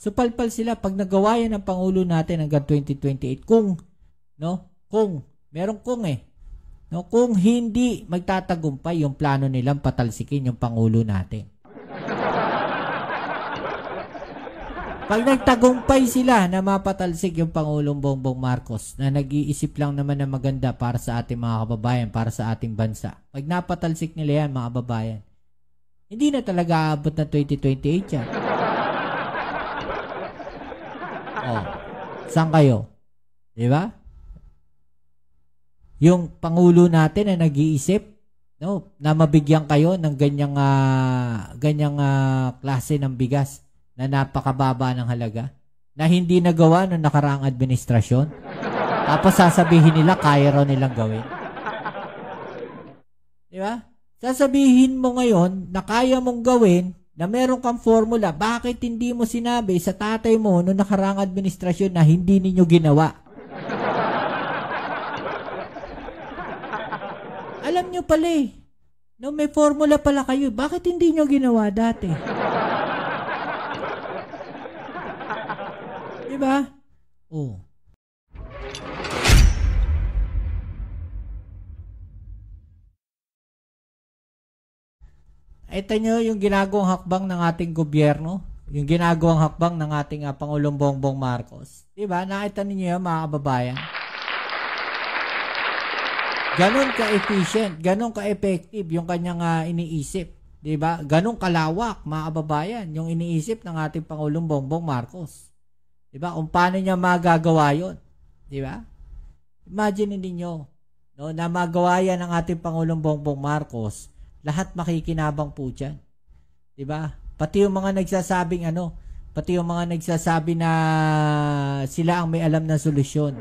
Supalpal sila pag nagawa yan ng Pangulo natin hanggang 2028. Kung hindi magtatagumpay yung plano nilang patalsikin yung Pangulo natin. Pag nagtagumpay sila na mapatalsik yung Pangulong Bongbong Marcos na nag-iisip lang naman na maganda para sa ating mga kababayan, para sa ating bansa. Pag napatalsik nila yan, mga kababayan, hindi na talaga aabot na 2028 yan. Oh, saan kayo? Diba? Yung Pangulo natin na nag-iisip, no, na mabigyan kayo ng ganyang klase ng bigas na napakababa ng halaga, na hindi nagawa ng nakaraang administrasyon, tapos sasabihin nila kaya raw nilang gawin. Diba? Sasabihin mo ngayon na kaya mong gawin, na meron kang formula, bakit hindi mo sinabi sa tatay mo noong nakaraang administrasyon na hindi ninyo ginawa? Alam nyo pala eh, no, may formula pala kayo, bakit hindi nyo ginawa dati? Diba? Oh. Ito nyo yung ginagawang hakbang ng ating gobyerno, yung ginagawang hakbang ng ating Pangulong Bongbong Marcos. Diba? Nakita ninyo yan, mga kababayan? Ganon ka-efficient, ganon ka-effective yung kanyang iniisip. Diba? Ganon kalawak, mga kababayan, yung iniisip ng ating Pangulong Bongbong Marcos. Diba? Kung paano niya magagawa yun. Diba? Imagine ninyo, no, na magawa yan ng ating Pangulong Bongbong Marcos, lahat makikinabang po dyan. Diba? Pati yung mga nagsasabing pati yung mga nagsasabi na sila ang may alam na solusyon.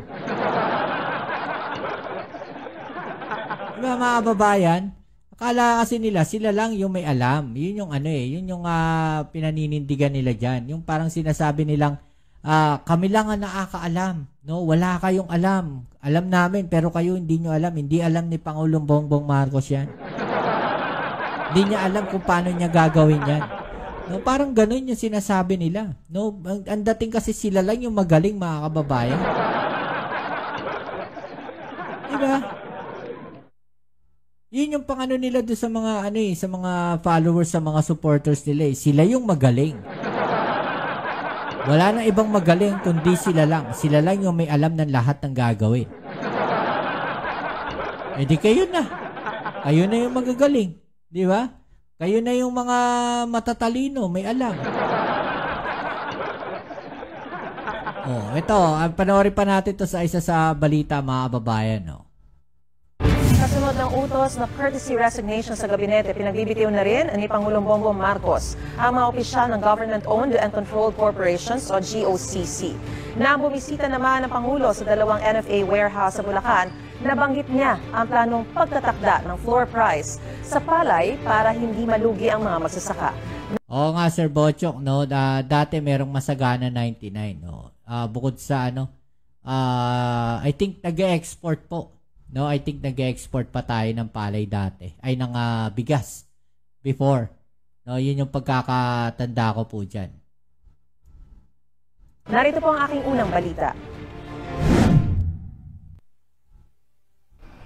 Diba, mga kababayan? Akala kasi nila, sila lang yung may alam. Yun yung yun yung pinaninindigan nila dyan. Yung parang sinasabi nilang, kami lang ang nakakaalam. No? Wala kayong alam. Alam namin, pero kayo hindi nyo alam. Hindi alam ni Pangulong Bongbong Marcos yan. Hindi niya alam kung paano niya gagawin yan. No? Parang ganun yung sinasabi nila. No? Ang dating kasi sila lang yung magaling, mga kababayan. Diba? Yun yung pangano nila doon sa mga sa mga followers, sa mga supporters nila. Sila yung magaling. Wala nang ibang magaling kundi sila lang. Sila lang yung may alam ng lahat ng gagawin. Eh di kayo na. Kayo na yung magagaling. Di ba? Kayo na yung mga matatalino, may alam. Oh, ito, panoorin pa natin to sa isa sa balita, mga kababayan, no. Kasunod ng utos na courtesy resignation sa gabinete, pinagbibitiw na rin ni Pangulong Bongbong Marcos ang mga opisyal ng Government-Owned and Controlled Corporations o GOCC. Na bumisita naman ng Pangulo sa dalawang NFA warehouse sa Bulacan, nabanggit niya ang planong pagtatakda ng floor price sa palay para hindi malugi ang mga magsasaka. Oo nga, Sir Bochok, no, dati merong Masagana 99, no. Bukod sa I think nag-export po. No, I think nag-export pa tayo ng palay dati. Ay, ng bigas before. No, yun yung pagkakatanda ko po dyan. Narito po ang aking unang balita.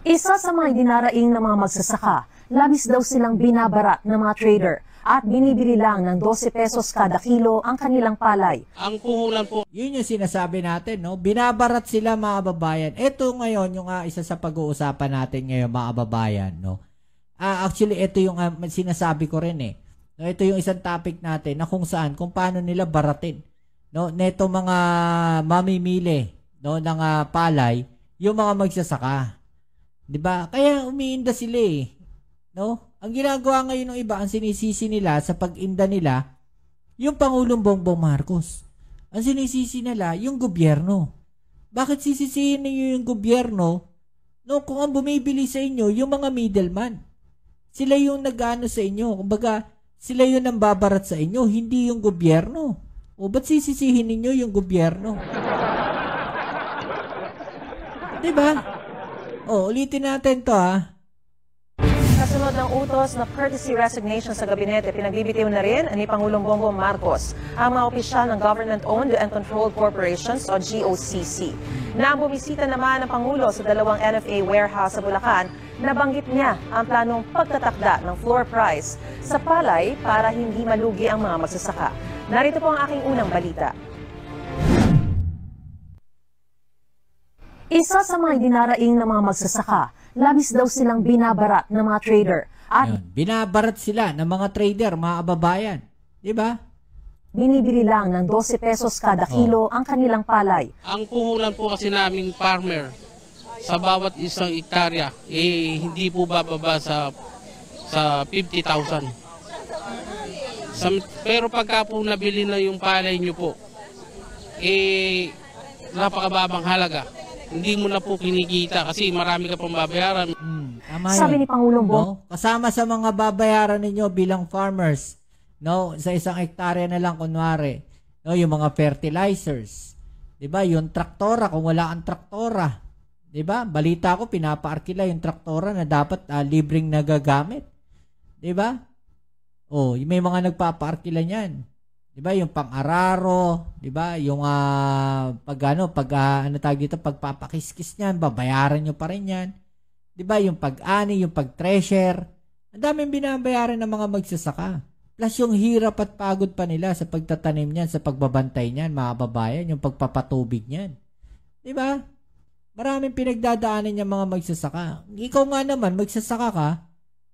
Isa sa mga dinaraing ng mga magsasaka, labis daw silang binabara ng mga trader at binibili lang ng 12 pesos kada kilo ang kanilang palay. Ang puhunan po. Yun yung sinasabi natin, no? Binabarat sila, mga kababayan. Ito ngayon yung isa sa pag-uusapan natin ngayon, mga kababayan, no? Actually, ito yung sinasabi ko rin eh. No, ito yung isang topic natin na kung paano nila baratin, no? Neto mga mamimili, no, ng palay, yung mga magsasaka. 'Di ba? Kaya umiinda sila eh. No? Ang ginagawa ngayon ng iba, ang sinisisi nila sa pag-inda nila, yung Pangulong Bongbong Marcos. Ang sinisisi nila, yung gobyerno. Bakit sisisihin niyo yung gobyerno? No, kung ang bumibili sa inyo, yung mga middleman. Sila yung nag-ano sa inyo. Kumbaga, sila yung nambabarat sa inyo, hindi yung gobyerno. O ba't sisisihin ninyo yung gobyerno? Diba? O, ulitin natin to, ha. Kasunod Kasunod ng utos na courtesy resignation sa gabinete, pinagbibitiw na rin ni Pangulong Bongbong Marcos ang mga opisyal ng Government-Owned and Controlled Corporations o GOCC. Nang bumisita naman ng Pangulo sa dalawang NFA warehouse sa Bulacan, nabanggit niya ang planong pagtatakda ng floor price sa palay para hindi malugi ang mga magsasaka. Narito po ang aking unang balita. Isa sa mga dinaraing ng mga magsasaka, labis daw silang binabarat ng mga trader. At binabarat sila ng mga trader, mga kababayan. Diba? Binibili lang ng 12 pesos kada kilo ang kanilang palay. Ang puhunan po kasi naming farmer sa bawat isang hektarya, hindi po bababa sa 50,000. Pero pagka po nabili na yung palay nyo po, napakababang halaga. Hindi mo na po kinikita kasi marami ka pang babayaran. Sabi ni Pangulong Bongbong, kasama sa mga babayaran ninyo bilang farmers, no, sa isang hektarya na lang kunwari, no, yung mga fertilizers, 'di ba? Yung traktora kung wala kang traktora, 'di ba? Balita ko pinapaarkila yung traktora na dapat libreng nagagamit. 'Di ba? Oh, may mga nagpapaarkila niyan. 'Di ba? Yung pang-araro, 'di ba? Yung pagpapakiskis niyan, babayaran niyo pa rin 'yan. 'Di ba? Yung pag-ani, yung pag-thresher. Ang daming binabayaran ng mga magsasaka. Plus yung hirap at pagod pa nila sa pagtatanim niyan, sa pagbabantay niyan, mga babayan, yung pagpapatubig niyan. 'Di ba? Maraming pinagdadaanan niyan mga magsasaka. Ikaw nga naman magsasaka ka,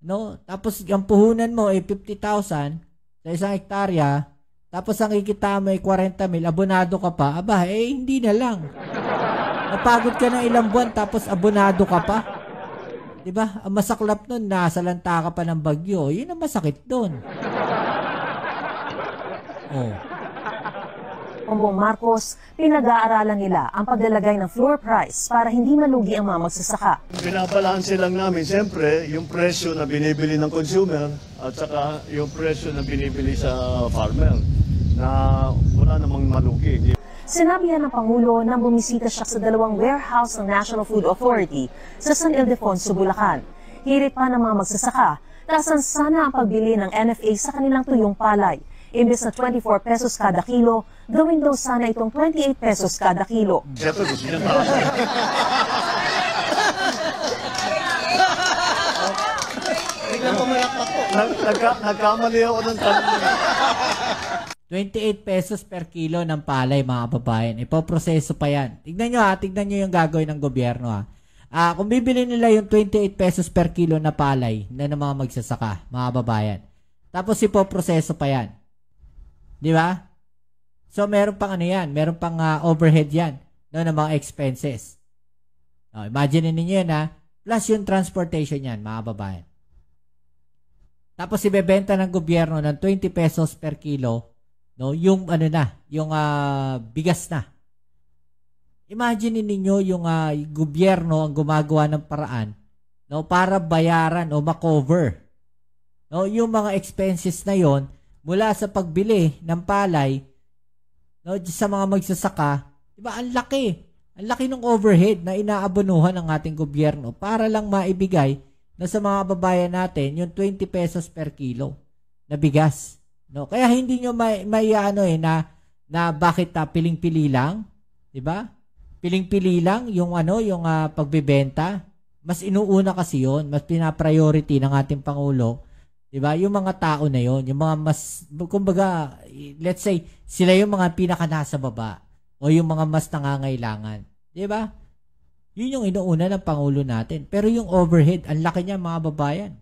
no? Tapos ang puhunan mo ay 50,000 sa isang hektarya. Tapos ang ikita mo ay 40,000, abonado ka pa, aba, hindi na lang. Napagod ka ng ilang buwan, tapos abonado ka pa. Diba? Ang masaklap nun, nasalanta ka pa ng bagyo. Yun ang masakit dun. Oh. Bongbong Marcos, pinag-aaralan nila ang paglalagay ng floor price para hindi malugi ang mga magsasaka. Binabalanse lang namin, siyempre, yung presyo na binibili ng consumer at saka yung presyo na binibili sa farmer na wala namang malugi. Sinabi yan ng Pangulo nang bumisita siya sa dalawang warehouse ng National Food Authority sa San Ildefonso, Bulacan. Hirit pa ng mga magsasaka, tasan sana ang pagbili ng NFA sa kanilang tuyong palay. Imbes na 24 pesos kada kilo, gawin daw sana itong 28 pesos kada kilo. Siyempre, gusto niya taas. Nagkamali ako ng tanong. 28 pesos per kilo ng palay, mga babayan. Ipoproseso pa yan. Tignan nyo tignan nyo yung gagawin ng gobyerno kung bibili nila yung 28 pesos per kilo na palay na ng mga magsasaka, mga babayan. Tapos ipoproseso pa yan. Di ba? So meron pang yan, meron pang overhead yan, no, ng mga expenses. Imagine niyo yan plus yung transportation yan, mga babayan. Tapos ibebenta ng gobyerno ng 20 pesos per kilo, no, yung yung bigas na. Imagine niyo yung gobyerno ang gumagawa ng paraan, no, para bayaran o makover, no, yung mga expenses na yon mula sa pagbili ng palay, no, sa mga magsasaka. Diba, ang laki ng overhead na inaabonuhan ng ating gobyerno para lang maibigay na sa mga babayan natin yung 20 pesos per kilo na bigas. No? Kaya hindi nyo na bakit piling-pili lang, 'di ba? Piling-pili lang yung yung pagbebenta. Mas inuuna kasi 'yon, mas pina-priority ng ating pangulo, 'di ba? Yung mga tao na 'yon, yung mga mas kumbaga, let's say sila yung mga pinaka nasa baba o yung mga mas nangangailangan, 'di ba? Yun yung inuuna ng pangulo natin. Pero yung overhead, ang laki niya, mga babayan.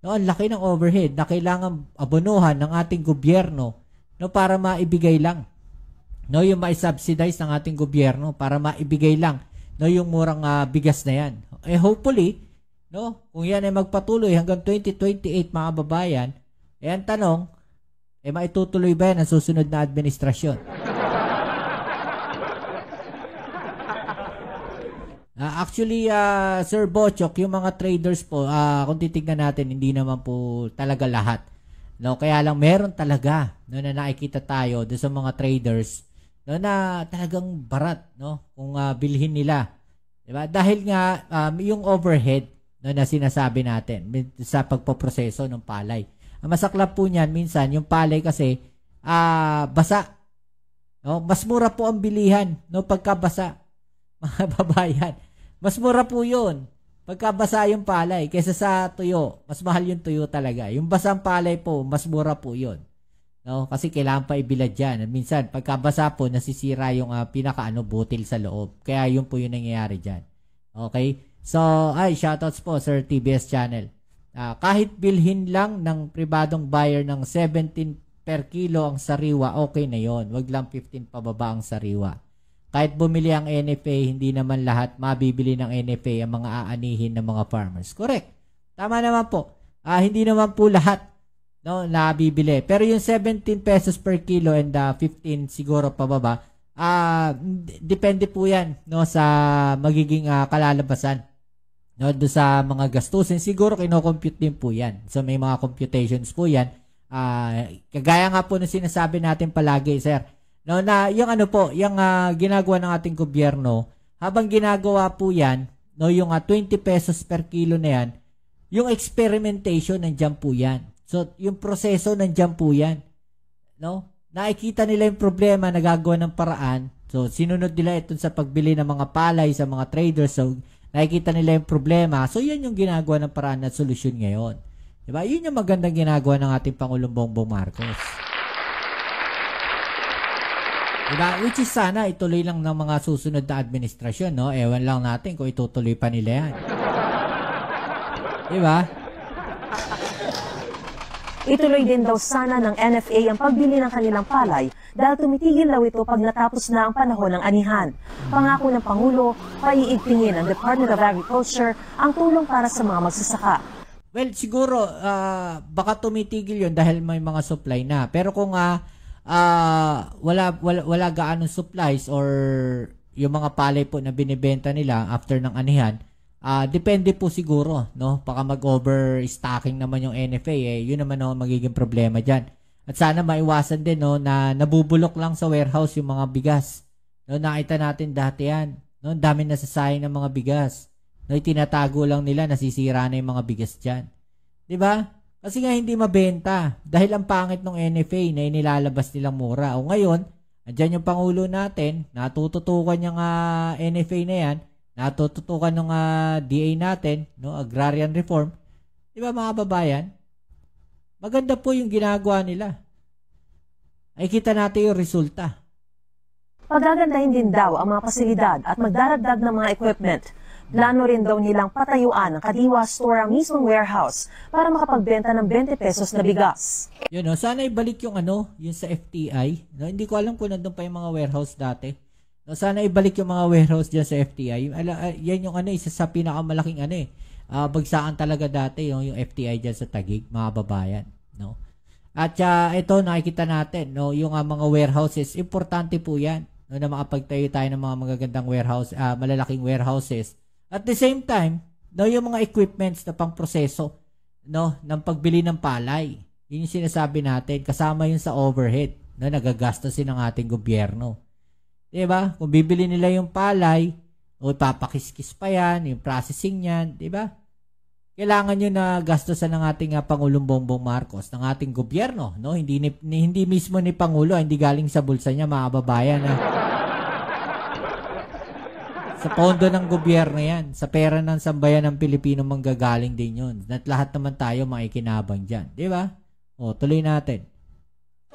No, ang laki ng overhead na kailangan abonuhan ng ating gobyerno, no, para maibigay lang. No, yung ma-subsidize ng ating gobyerno para maibigay lang, no, yung murang bigas na yan. Hopefully, no, kung yan ay magpatuloy hanggang 2028, mga babayan, ang tanong, maitutuloy ba yan ang susunod na administrasyon? Actually, Sir Bochok, yung mga traders po, kung titignan natin, hindi naman po talaga lahat. No, kaya lang meron talaga, no, na nakikita tayo doon sa mga traders, no, na talagang barat, no, kung bilhin nila. Diba? Dahil nga yung overhead, no, na sinasabi natin sa pagpoproseso ng palay. Ang masaklap po niyan, minsan, yung palay kasi, basa. No? Mas mura po ang bilihan, no, pagkabasa. Mga babayan. Mas mura po yun. Pagkabasa yung palay, kaysa sa tuyo. Mas mahal yung tuyo talaga. Yung basang palay po, mas mura po yun. No? Kasi kailangan pa ibilad yan. Minsan, pagkabasa po, nasisira yung butil sa loob. Kaya yun po yung nangyayari dyan. Okay? So, shoutouts po, Sir TBS Channel. Kahit bilhin lang ng pribadong buyer ng 17 per kilo ang sariwa, okay na yon. Wag lang 15 pababa ang sariwa. Kahit bumili ang NFA, hindi naman lahat mabibili ng NFA ang mga aanihin ng mga farmers. Correct. Tama naman po. Hindi naman po lahat, no, nabibili. Pero yung 17 pesos per kilo and 15 siguro pababa, depende po yan, no, sa magiging kalalabasan. No, do sa mga gastusin, siguro kino-compute din po yan. So may mga computations po yan. Kagaya nga po na sinasabi natin palagi, sir. No, na yung yung ginagawa ng ating gobyerno, habang ginagawa po yan, no, yung 20 pesos per kilo na yan, yung experimentation nandiyan po yan. So yung proseso nandiyan po yan. No? Nakikita nila yung problema, nagagawa ng paraan. So sinunod nila ito sa pagbili ng mga palay sa mga traders. So nakikita nila yung problema. So, yan yung ginagawa ng paraan at solusyon ngayon. Diba? Yun yung magandang ginagawa ng ating Pangulong Bongbong Marcos. Diba? Which is sana ituloy lang ng mga susunod na administrasyon, no? Ewan lang natin kung itutuloy pa nila yan. Diba? Ituloy din daw sana ng NFA ang pagbili ng kanilang palay dahil tumitigil daw ito pag natapos na ang panahon ng anihan. Pangako ng Pangulo, paiigtingin ng Department of Agriculture ang tulong para sa mga magsasaka. Well, siguro baka tumitigil yun dahil may mga supply na. Pero kung wala gaanong supplies or yung mga palay po na binibenta nila after ng anihan, depende po siguro, no? Baka mag-overstocking naman yung NFA, yun naman ang magiging problema diyan. At sana maiwasan din, no, na nabubulok lang sa warehouse yung mga bigas. No, nakita natin dati yan. No, dami nasasayang ng mga bigas. No, itinatago lang nila, nasisira na yung mga bigas diyan. 'Di ba? Kasi nga hindi mabenta dahil ang pangit ng NFA na inilalabas nilang mura. O ngayon, andyan yung Pangulo natin, natututukan yung NFA na yan, natututukan ng DA natin, no, agrarian reform. 'Di ba mga babayan? Maganda po yung ginagawa nila. Ay kita natin yung resulta. Pagagandahin din daw ang mga pasilidad at magdaragdag ng mga equipment. Plano rin daw nilang patayuan ang Kadiwa Store ang mismong warehouse para makapagbenta ng 20 pesos na bigas. Yun, no, sana ibalik yung yung sa FTI. No, hindi ko alam kung nandun pa yung mga warehouse dati. No, sana ibalik yung mga warehouse dyan sa FTI. Yan yung isa sa pinakamalaking bagsakan talaga dati yung FTI dyan sa Taguig, mga babayan, no. At ito nakikita natin, no, yung mga warehouses, importante po 'yan, no, na makapagtayo tayo ng mga magagandang warehouse, malalaking warehouses. At the same time, no, yung mga equipments na pangproseso, no, ng pagbili ng palay. Yun yung sinasabi natin, kasama yun sa overhead, no, nagagastusin ng ating gobyerno. 'Di ba? Kung bibili nila yung palay, o papakiskis pa yan, yung processing niyan, di ba? Kailangan nyo na gastusan ng ating Pangulong Bongbong Marcos, ng ating gobyerno, no? Hindi mismo ni Pangulo, hindi galing sa bulsa niya, mga babayan. Sa pondo ng gobyerno yan, sa pera ng sambayan ng Pilipino manggagaling din yun. At lahat naman tayo makikinabang dyan, di ba? O, tuloy natin.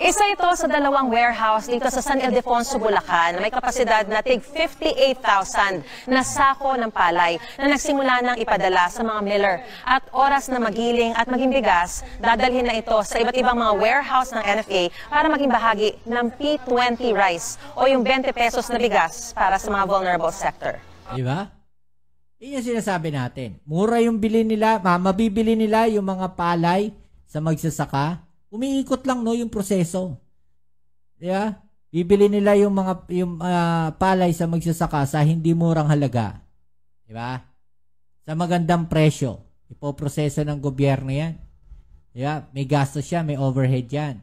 Isa ito sa dalawang warehouse dito sa San Ildefonso, Bulacan na may kapasidad na tig 58,000 na sako ng palay na nagsimula nang ipadala sa mga miller. At oras na magiling at maging bigas, dadalhin na ito sa iba't ibang mga warehouse ng NFA para maging bahagi ng P20 rice o yung 20 pesos na bigas para sa mga vulnerable sector. Di ba? Yun yung sinasabi natin. Mura yung bili nila, mabibili nila yung mga palay sa magsasaka. Umiikot lang, no, yung proseso. Diba? Bibili nila yung palay sa magsasaka sa hindi murang halaga. Diba? Sa magandang presyo. Ipoproseso ng gobyerno yan. Diba? May gastos siya, may overhead yan.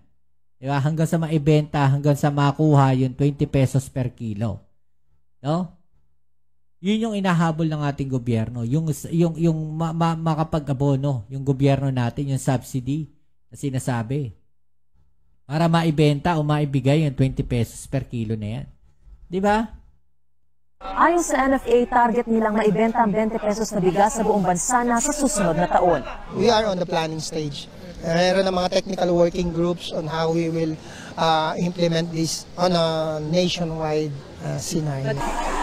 Diba? Hanggang sa maibenta, hanggang sa makuha yung 20 pesos per kilo. No? Yun yung inahabol ng ating gobyerno. Yung makapag-abono, yung gobyerno natin, yung subsidy na sinasabi. Para maibenta o maibigay yung 20 pesos per kilo na yan. Di ba? Ayon sa NFA, target nilang maibenta ang 20 pesos na bigas sa buong bansa na sa susunod na taon. We are on the planning stage. Meron ng mga technical working groups on how we will implement this on a nationwide scenario.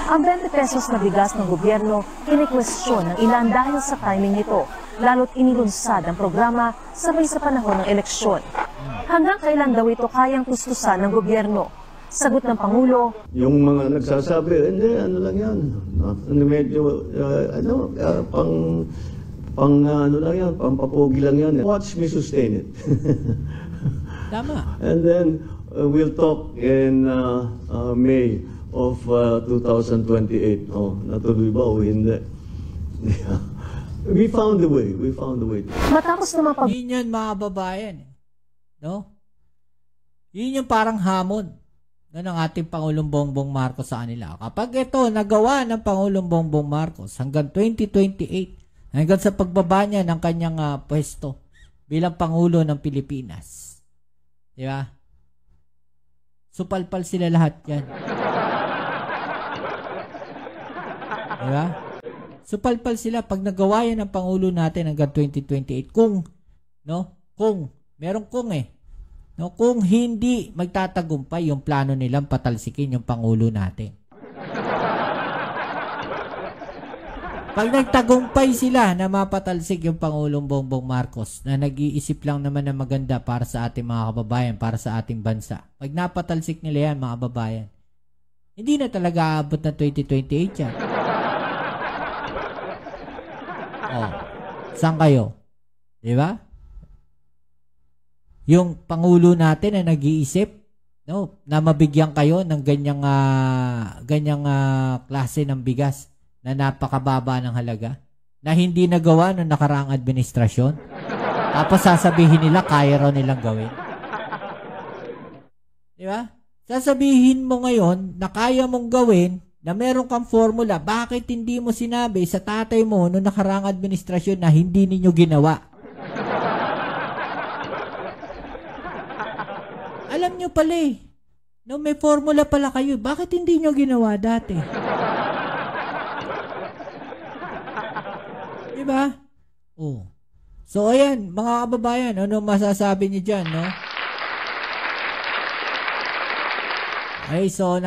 Ang 20 pesos na bigas ng gobyerno, kinikwestiyon ng ilan dahil sa timing nito, lalo't inilunsad ang programa sabay sa panahon ng eleksyon. Hanggang kailan daw ito kayang tustusan ng gobyerno? Sagot ng Pangulo, Yung mga nagsasabi, hindi, ano lang yan. Medyo, ano lang yan, pampapogi lang yan. Watch me sustain it. Tama. And then, we'll talk in May of 2028. Oh, natuloy ba o hindi? We found a way. We found a way. matapos naman Yun yun, mga babayan. No? Yun yung parang hamon ng ating Pangulong Bongbong Marcos sa kanila. Kapag ito nagawa ng Pangulong Bongbong Marcos hanggang 2028, hanggang sa pagbaba niya ng kanyang pwesto bilang Pangulo ng Pilipinas. Di ba? Supalpal sila lahat yan. Di ba? Supalpal sila pag nagawa yan ng Pangulo natin hanggang 2028. Kung merong kung no, kung hindi magtatagumpay yung plano nilang patalsikin yung Pangulo natin. Pag nagtagumpay sila na mapatalsik yung Pangulong Bongbong Marcos na nag-iisip lang naman na maganda para sa ating mga kababayan, para sa ating bansa. Pag napatalsik nila yan, mga kababayan, hindi na talaga aabot na 2028 yan. Oh, saan kayo? Diba? Yung Pangulo natin na nag-iisip, no, na mabigyan kayo ng ganyang klase ng bigas na napakababa ng halaga, na hindi nagawa ng nakaraang administrasyon, tapos sasabihin nila kaya raw nilang gawin. Di ba? Sasabihin mo ngayon na kaya mong gawin, na meron kang formula, bakit hindi mo sinabi sa tatay mo noong nakaraang administrasyon na hindi ninyo ginawa? Alam nyo pala no, may formula pala kayo. Bakit hindi nyo ginawa dati? Diba? Oh. So, ayan, mga kababayan, ano masasabi niyo dyan, no? Ay, so,